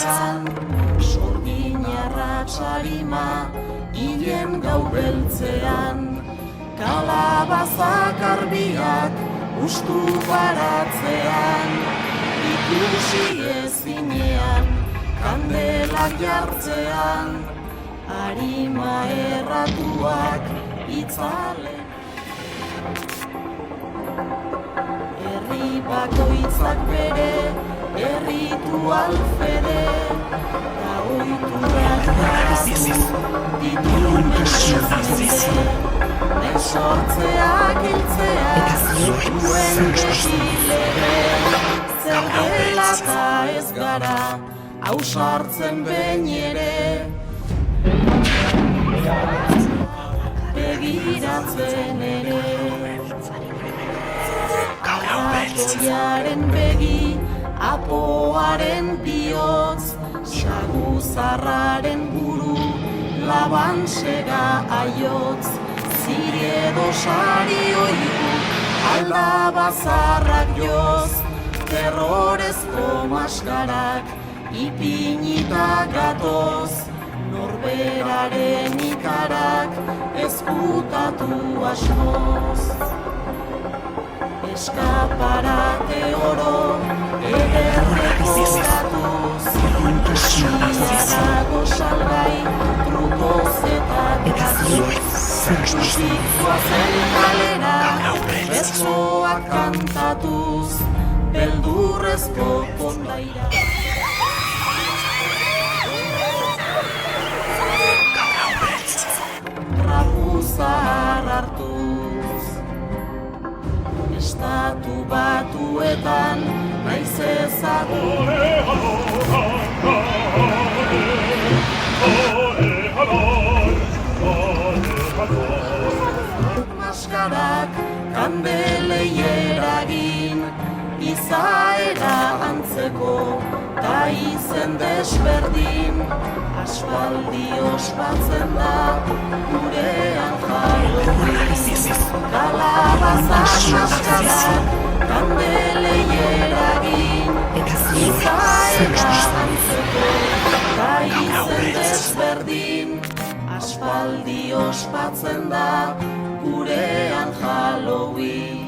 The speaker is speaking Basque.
beltzan, sorgina ratxarima, hilen gau beltzean, kalabazak arbiak ustu baratzean, ikusi ezinean, kandelak jartzean, harima erratuak itzalen. Herri bakoitzak bere, erritual fede, eta oiturak garatu dituen mende, sortzeak hiltzeak duen defilere, zer dela eta ez gara, ausartzen behin ere, begiratzen ere. Arratoiaren begi, apoaren bihotz, saguzarraren buru, labansega aiotz, ziriedo sari oiu, aldabazarrak joz, terrorezko maskarak, ipinita gatoz, norberaren ikarak, ezkutatu asmoz. Eskaparate oro, ederreko gatuz, ziarago salgai, trukoz eta grazuz, zikuazen kalera, bertsoak kantatuz, beldurrezko kondaira. Trapuzar hartuz, estatu batuetan naiz ezagun. Maskarak kandelei eragin, izaera antzeko ta izen desberdin, aspaldi ospatzen da gurean Halloween. Kalabazak maskarak kandelei eragin, izaera antzeko ta izen desberdin, aspaldi ospatzen da gurean Halloween.